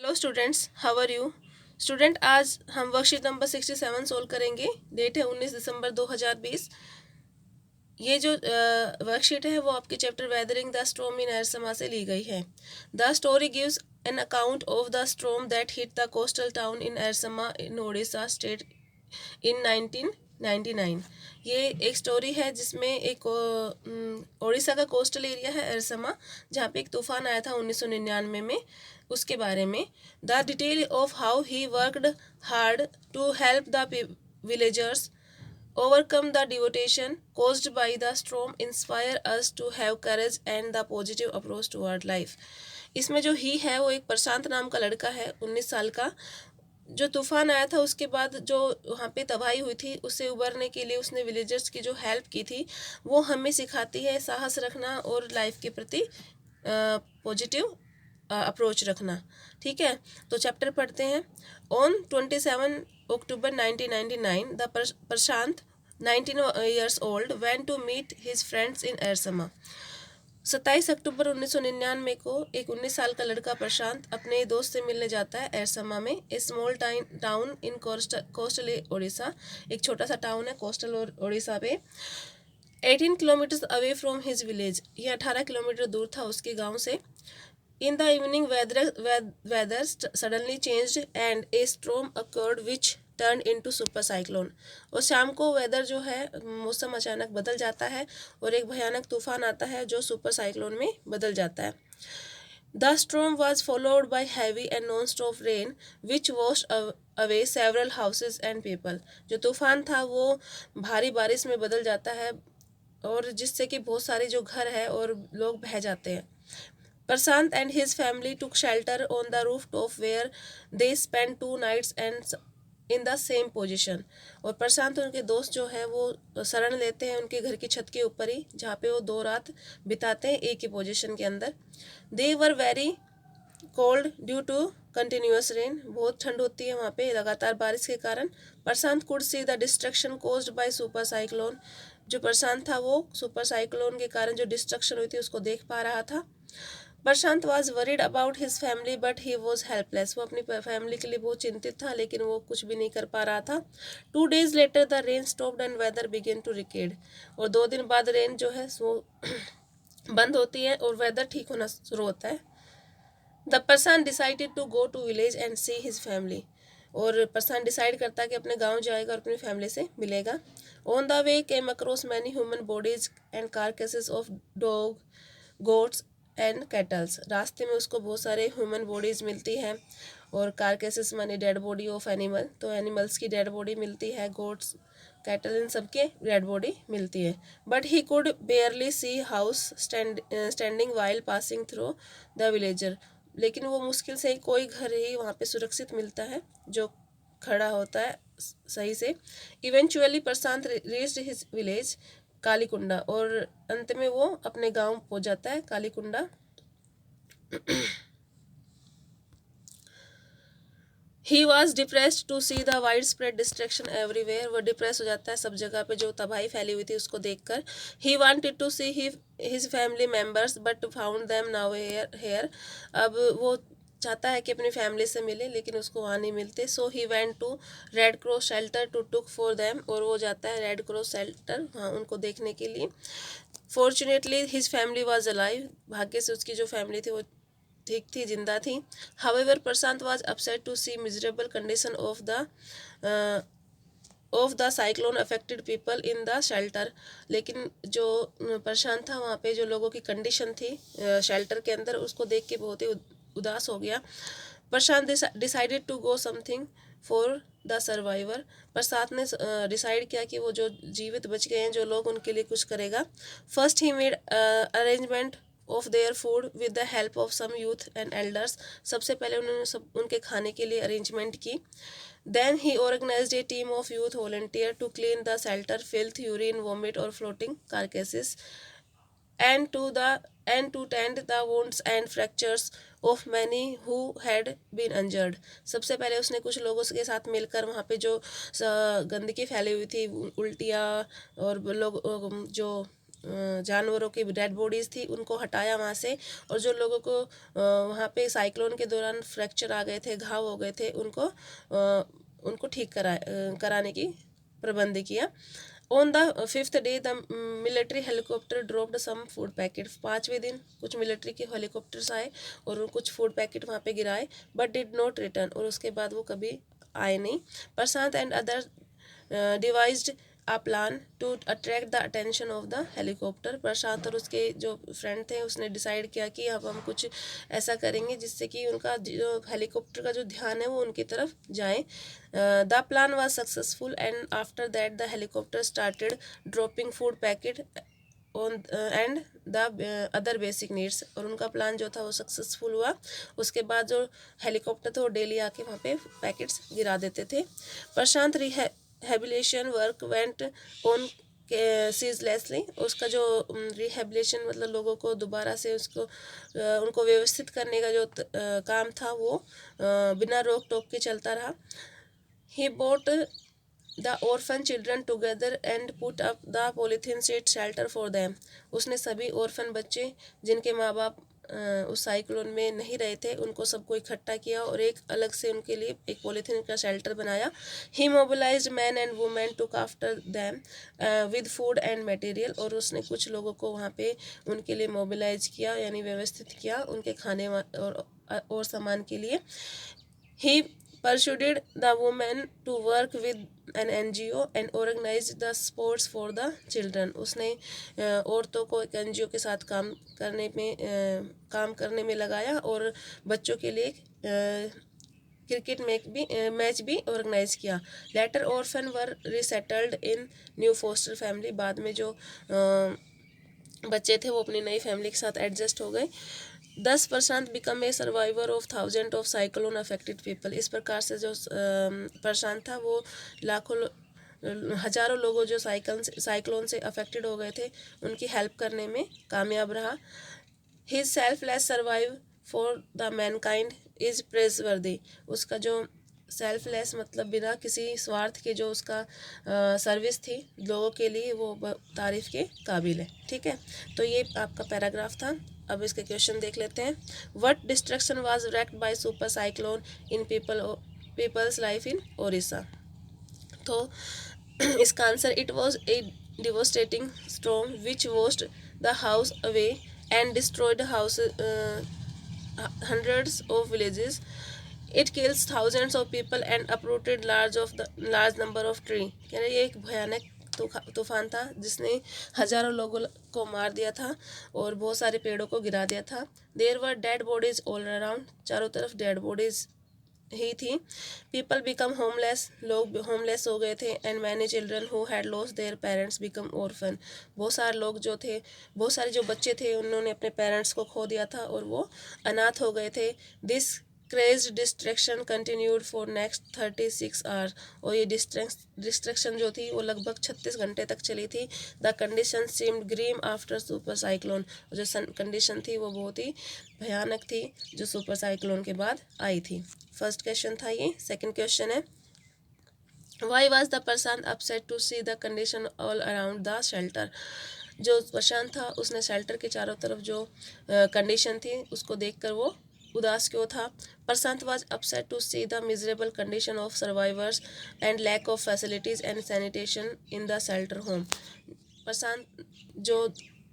Hello students, how are you. Student, आज हम worksheet number 67 solve करेंगे। डेट है 19 दिसंबर 2020। ये जो वर्कशीट है वो आपके chapter weathering the storm in Ersama से ली गई है। The story gives an account of the storm that hit the coastal town in Ersama in Odisha state in 1999। ये एक स्टोरी है जिसमें एक ओडिशा का कोस्टल एरिया है एरसमा, जहाँ पे एक तूफान आया था 1999 में, उसके बारे में। The detail of how he worked hard to help the villagers overcome the devastation caused by the storm inspire us to have courage and the positive approach toward life। इसमें जो ही है वो एक प्रशांत नाम का लड़का है, 19 साल का। जो तूफान आया था उसके बाद जो वहाँ पे तबाही हुई थी, उससे उबरने के लिए उसने विलेजर्स की जो हेल्प की थी, वो हमें सिखाती है साहस रखना और लाइफ के प्रति पॉजिटिव अप्रोच रखना। ठीक है, तो चैप्टर पढ़ते हैं। On 27 October 1999 the Prashant 19 years old went to meet his friends in एरसमा। 27 अक्टूबर 1999 को एक 19 साल का लड़का प्रशांत अपने दोस्त से मिलने जाता है एरसमा में। A small town in coastal Odisha, एक छोटा सा टाउन है कोस्टल ओडिशा पे। 18 kilometres away from his village, ये 18 किलोमीटर दूर था उसके गांव से। In the evening, weather suddenly changed and a storm occurred which turned into super cyclone। और शाम को वेदर जो है, मौसम अचानक बदल जाता है और एक भयानक तूफान आता है जो सुपर साइक्लोन में बदल जाता है। The storm was followed by heavy and non-stop rain which washed away several houses and people। जो तूफान था वो भारी बारिश में बदल जाता है और जिससे कि बहुत सारे जो घर है और लोग बह जाते हैं। Prashant and his family took shelter on the rooftop where they spent 2 nights and in the same position। और प्रशांत और उनके दोस्त जो है वो शरण लेते हैं उनके घर की छत के ऊपर ही, जहाँ पे वो 2 रात बिताते हैं एक ही पोजीशन के अंदर। They were very cold due to continuous rain। बहुत ठंड होती है वहाँ पे लगातार बारिश के कारण। प्रशांत could see the destruction caused by super cyclone। जो प्रशांत था वो सुपर साइक्लोन के कारण जो डिस्ट्रक्शन हुई थी उसको देख पा रहा था। Prashant was worried about his family but he was helpless. वो अपनी फैमिली के लिए बहुत चिंतित था लेकिन वो कुछ भी नहीं कर पा रहा था। 2 days later the rain stopped and weather began to recede. और 2 दिन बाद रेन जो है वो बंद होती है और वेदर ठीक होना शुरू होता है। The person decided to go to village and see his family. और पर्सन डिसाइड करता है कि अपने गांव जाएगा और अपनी फैमिली से मिलेगा। On the way came across many human bodies and carcasses of dog, goats and cattles. रास्ते में उसको बहुत सारे ह्यूमन बॉडीज मिलती हैं और कारकेसेस माने डेड बॉडी ऑफ एनिमल, तो एनिमल्स की डेड बॉडी मिलती है, गोट्स, कैटल, इन सबके डेड बॉडी मिलती है। But he could barely see house standing while passing through the villager. लेकिन वो मुश्किल से कोई घर ही वहाँ पे सुरक्षित मिलता है जो खड़ा होता है सही से। Eventually Prashant reached his village Kalikunda, और अंत में वो अपने गांव पहुंच जाता है Kalikunda. He was depressed to see the widespread destruction everywhere. वो डिप्रेस हो जाता है सब जगह पे जो तबाही फैली हुई थी उसको देखकर। He wanted to see his family members but found them nowhere. अब वो चाहता है कि अपनी फैमिली से मिले लेकिन उसको वहाँ नहीं मिलते। So he went to Red Cross shelter to took for them. और वो जाता है रेड क्रॉस शेल्टर वहाँ उनको देखने के लिए। Fortunately his family was alive. भाग्य से उसकी जो फैमिली थी वो ठीक थी, जिंदा थी। However Prashant was upset to see miserable condition of the cyclone affected people in the shelter. लेकिन जो प्रशांत था वहाँ पे जो लोगों की कंडीशन थी शेल्टर के अंदर, उसको देख के बहुत ही उदास हो गया। Prashant decided to go something for the survivor. Prashant ने डिसाइड किया कि वो जो जीवित बच गए हैं जो लोग, उनके लिए कुछ करेगा। First he made arrangement of their food with the help of some youth and elders. सबसे पहले उन्होंने सब उनके खाने के लिए अरेंजमेंट की। Then he organized a team of youth volunteer to clean the shelter, filth, urine, vomit और floating carcasses and to tend the wounds and fractures of many who had been injured। सबसे पहले उसने कुछ लोगों के साथ मिलकर वहाँ पे जो गंदगी फैली हुई थी, उल्टियाँ और लोग जो जानवरों की डेड बॉडीज़ थी उनको हटाया वहाँ से, और जो लोगों को वहाँ पे साइक्लोन के दौरान फ्रैक्चर आ गए थे, घाव हो गए थे, उनको ठीक कराने की प्रबंध किया। On the 5th day the military helicopter dropped some food packet. 5वें दिन कुछ मिलिट्री के हेलीकॉप्टर्स आए और कुछ फूड पैकेट वहाँ पे गिराए, बट डिड नॉट रिटर्न, और उसके बाद वो कभी आए नहीं। Prashant and other devised a plan to attract the attention of the helicopter. Prashant और उसके जो फ्रेंड थे उसने डिसाइड किया कि अब हम कुछ ऐसा करेंगे जिससे कि उनका जो हेलीकॉप्टर का जो ध्यान है वो उनकी तरफ जाए। The plan was successful and after that the helicopter started dropping food packet on and the other basic needs. और उनका प्लान जो था वो सक्सेसफुल हुआ। उसके बाद जो हेलीकॉप्टर था वो डेली आके वहाँ पे पैकेट्स गिरा देते थे। Prashant rehabilitation work went on ceaselessly. उसका जो रिहेबिलिटेशन मतलब लोगों को दोबारा से उनको व्यवस्थित करने का जो काम था वो बिना रोक टोक के चलता रहा। He brought the orphan children together and put up the polythene sheet shelter for them. उसने सभी orphan बच्चे जिनके माँ बाप उस साइक्लोन में नहीं रहे थे उनको सबको इकट्ठा किया और एक अलग से उनके लिए एक पॉलीथीन का शेल्टर बनाया। He mobilized men and women took after them with food and material। और उसने कुछ लोगों को वहाँ पे उनके लिए मोबिलाइज किया यानी व्यवस्थित किया उनके खाने और सामान के लिए। He persuaded the women to work with an NGO and organized the sports for the children। उसने औरतों को एक NGO के साथ काम करने में लगाया और बच्चों के लिए क्रिकेट मैच भी ऑर्गेनाइज किया। लेटर ऑर्फन वर रिसेटल्ड इन न्यू फोस्टर फैमिली। बाद में जो बच्चे थे वो अपनी नई फैमिली के साथ एडजस्ट हो गए। 10 Prashant become a survivor of 1000 of cyclone affected people. इस प्रकार से जो प्रशांत था वो हजारों लोगों जो साइक्लोन से अफेक्टेड हो गए थे उनकी हेल्प करने में कामयाब रहा। His selfless survive for the Mankind is प्रेजवर्दी। उसका जो सेल्फलेस मतलब बिना किसी स्वार्थ के जो उसका सर्विस थी लोगों के लिए वो तारीफ़ के काबिल है। ठीक है, तो ये आपका पैराग्राफ था। अब इसके क्वेश्चन देख लेते हैं। What destruction was wreaked by super cyclone in people's life in Odisha. तो इसका answer it was a devastating storm which washed the house away and destroyed hundreds of villages. It kills thousands of people and uprooted large number of tree। कह रहे ये एक भयानक तूफान था जिसने हजारों लोगों को मार दिया था और बहुत सारे पेड़ों को गिरा दिया था। There were dead bodies all around. चारों तरफ डेड बॉडीज ही थी। People become homeless. लोग होमलेस हो गए थे। And many children who had lost their parents become orphan. बहुत सारे लोग जो थे बहुत सारे जो बच्चे थे उन्होंने अपने पेरेंट्स को खो दिया था और वो अनाथ हो गए थे। This craze destruction continued for next 36 hours. और ये डिस्ट्रक्शन जो थी वो लगभग 36 घंटे तक चली थी। The condition seemed grim after super cyclone. जो कंडीशन थी वो बहुत ही भयानक थी जो सुपर साइक्लोन के बाद आई थी। फर्स्ट क्वेश्चन था ये। सेकंड क्वेश्चन है why was the Prashant upset to see the condition all around the shelter. जो प्रशांत था उसने शेल्टर के चारों तरफ जो कंडीशन थी उसको देखकर वो उदास क्यों था। Prashant was upset to see the miserable condition of survivors and lack of facilities and sanitation in the shelter home. Prashant जो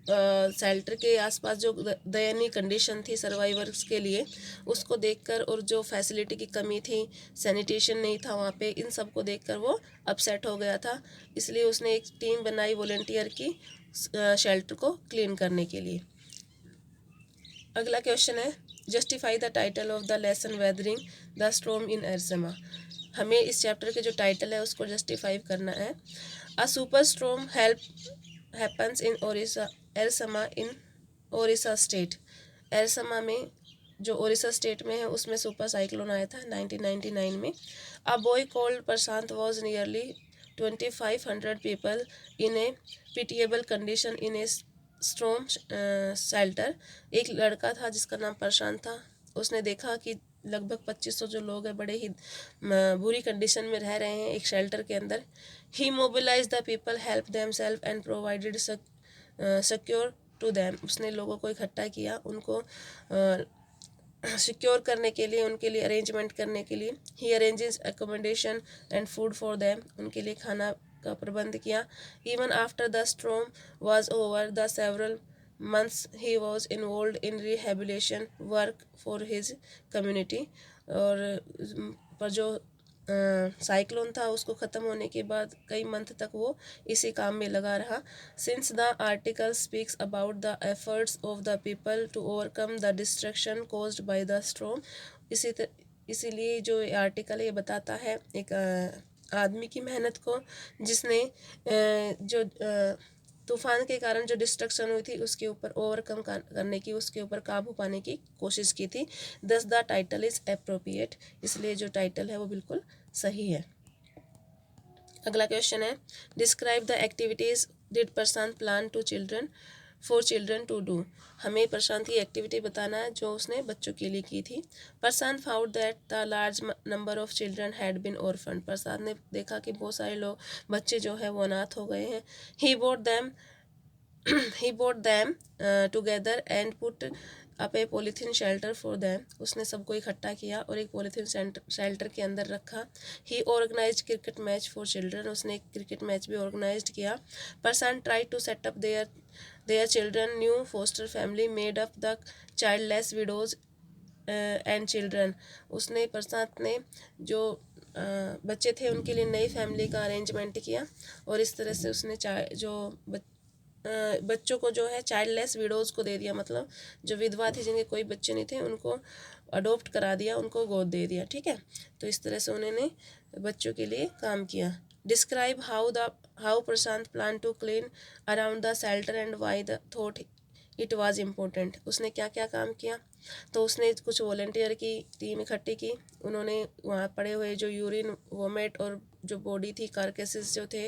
शेल्टर के आसपास जो दयनीय कंडीशन थी सर्वाइवर्स के लिए उसको देखकर और जो फैसिलिटी की कमी थी सैनिटेशन नहीं था वहाँ पे, इन सब को देखकर वो अपसेट हो गया था। इसलिए उसने एक टीम बनाई वॉलेंटियर की शेल्टर को क्लीन करने के लिए। अगला क्वेश्चन है justify the title of the lesson weathering the storm in Ersama. हमें इस चैप्टर के जो टाइटल है उसको जस्टिफाई करना है। A super storm happens in Ersama in Odisha state. Ersama में जो ओडिशा स्टेट में है उसमें सुपर साइक्लोन आया था 1999 में। A boy called Prashant was nearly 2500 people in A pitiable condition in A storm shelter. एक लड़का था जिसका नाम प्रशांत था। उसने देखा कि लगभग 2500 जो लोग हैं बड़े ही बुरी कंडीशन में रह रहे हैं एक शेल्टर के अंदर। He mobilise the people help them self and provided secure to them, उसने लोगों को इकट्ठा किया उनको सिक्योर करने के लिए, उनके लिए अरेंजमेंट करने के लिए। He arranges accommodation and food for them, उनके लिए खाना का प्रबंध किया। Even after the storm was over the several months he was involve in rehabilitation work for his community. और पर जो साइक्लोन था उसको ख़त्म होने के बाद कई मंथ तक वो इसी काम में लगा रहा। Since the article speaks about the efforts of the people to overcome the destruction caused by the storm, इसीलिए जो आर्टिकल ये बताता है एक आदमी की मेहनत को जिसने जो तूफान के कारण जो डिस्ट्रक्शन हुई थी उसके ऊपर ओवरकम करने की, उसके ऊपर काबू पाने की कोशिश की थी। दस द टाइटल इज़ अप्रोप्रिएट, इसलिए जो टाइटल है वो बिल्कुल सही है। अगला क्वेश्चन है, describe the activities did Prashant plan to children for children to do. हमें प्रशांत की एक्टिविटी बताना है जो उसने बच्चों के लिए की थी। Prashant found that the large number of children had been orphan, Prashant ने देखा कि बहुत सारे लोग बच्चे जो है वो अनाथ हो गए हैं। ही brought them together and put up a polythene shelter for them, उसने सबको इकट्ठा किया और एक पॉलीथीन शेल्टर के अंदर रखा। He organised cricket match for children, उसने एक क्रिकेट मैच भी ऑर्गेनाइज्ड किया। Person try to set up their children new foster family made up the childless widows and children, उसने प्रशांत ने जो बच्चे थे उनके लिए नई फैमिली का अरेंजमेंट किया और इस तरह से उसने जो बच्चों को जो है चाइल्डलेस विडोज़ को दे दिया, मतलब जो विधवा थी जिनके कोई बच्चे नहीं थे उनको अडोप्ट करा दिया, उनको गोद दे दिया। ठीक है, तो इस तरह से उन्होंने बच्चों के लिए काम किया। Describe how Prashant plan to clean around the shelter and why the thought it was important, उसने क्या क्या काम किया। तो उसने कुछ वॉलेंटियर की टीम इकट्ठी की, उन्होंने वहाँ पड़े हुए जो यूरिन वोमेट और जो बॉडी थी कार्केसेस जो थे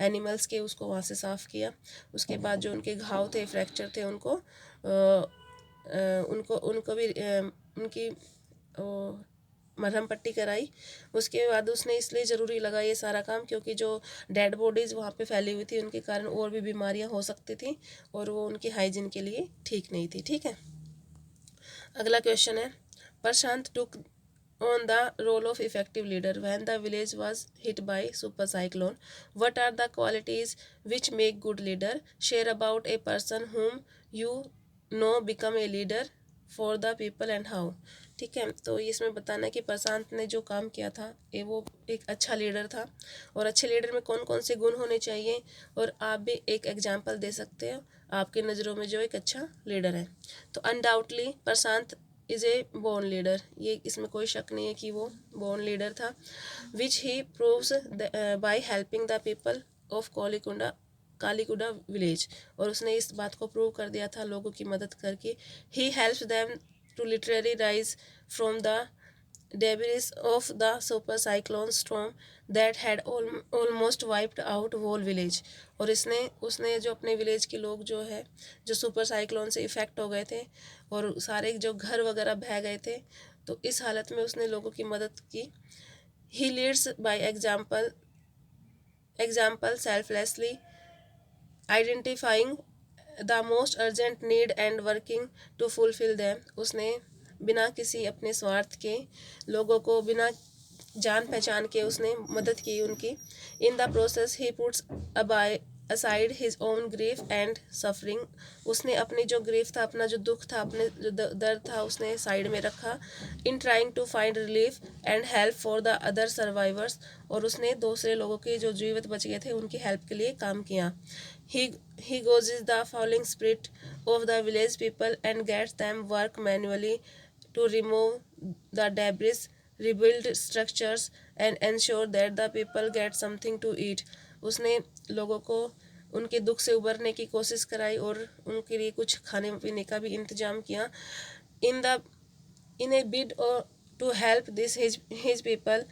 एनिमल्स के उसको वहाँ से साफ़ किया। उसके बाद जो उनके घाव थे फ्रैक्चर थे उनको उनको भी उनकी मरहम पट्टी कराई। उसके बाद उसने इसलिए ज़रूरी लगा ये सारा काम क्योंकि जो डेड बॉडीज़ वहाँ पे फैली हुई थी उनके कारण और भी बीमारियाँ हो सकती थी और वो उनकी हाइजीन के लिए ठीक नहीं थी। ठीक है, अगला क्वेश्चन है, प्रशांत टुक on the role of effective leader when the village was hit by super cyclone. What are the qualities which make good leader? Share about a person whom you know become a leader for the people and how. ठीक है, तो इसमें बताना है कि प्रशांत ने जो काम किया था ये वो एक अच्छा लीडर था और अच्छे लीडर में कौन कौन से गुण होने चाहिए और आप भी एक एग्जाम्पल दे सकते हो आपके नज़रों में जो एक अच्छा लीडर है। तो undoubtedly Prashant is a born leader, ये इसमें कोई शक नहीं है कि वो बोर्न लीडर था। Which he proves by helping the people of Kalikuda village, और उसने इस बात को प्रूव कर दिया था लोगों की मदद करके। He helps them to literally rise from the debris of the super cyclone storm that had almost wiped out whole village, और उसने जो अपने विलेज के लोग जो है जो सुपर साइक्लोन से इफ़ेक्ट हो गए थे और सारे जो घर वगैरह बह गए थे, तो इस हालत में उसने लोगों की मदद की। He leads by example selflessly identifying the most urgent need and working to fulfil them, उसने बिना किसी अपने स्वार्थ के लोगों को बिना जान पहचान के उसने मदद की उनकी। In the process he puts aside his own grief and suffering, उसने अपनी जो ग्रीफ था, अपना जो दुख था, अपने जो दर्द था उसने साइड में रखा। In trying to find relief and help for the other survivors, और उसने दूसरे लोगों के जो जीवित बच गए थे उनकी हेल्प के लिए काम किया। He gauges the falling spirit of the village people and gets them work manually to remove the debris, rebuild structures and ensure that the people get something to eat. उसने लोगों को उनके दुख से उबरने की कोशिश कराई और उनके लिए कुछ खाने पीने का भी इंतजाम किया। In a bid to help his people,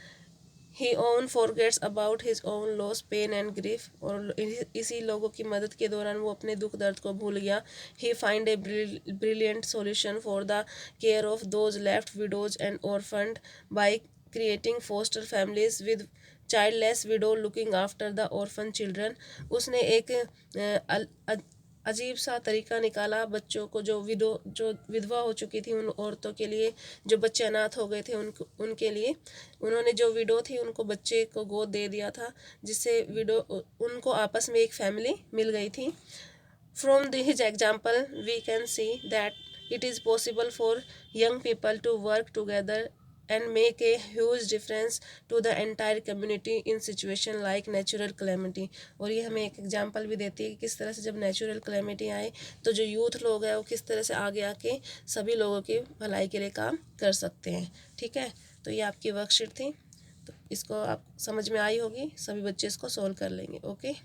he own forgets about his own loss, pain and grief, और इसी लोगों की मदद के दौरान वो अपने दुख दर्द को भूल गया। He find a brilliant solution for the care of those left widows and orphaned by creating foster families with childless widow looking after the orphan children. उसने एक अजीब सा तरीका निकाला बच्चों को, जो विधवा हो चुकी थी उन औरतों के लिए, जो बच्चे अनाथ हो गए थे उनके लिए उन्होंने, जो विडो थी उनको बच्चे को गोद दे दिया था, जिससे विडो उनको आपस में एक फैमिली मिल गई थी। From his example we can see that it is possible for young people to work together and make a huge difference to the entire community in situation like natural calamity। और ये हमें एक example भी देती है कि किस तरह से जब नेचुरल कैलेमिटी आए तो जो यूथ लोग हैं वो किस तरह से आगे आके सभी लोगों की भलाई के लिए काम कर सकते हैं। ठीक है, तो ये आपकी वर्कशीट थी, तो इसको आप समझ में आई होगी, सभी बच्चे इसको सॉल्व कर लेंगे। ओके।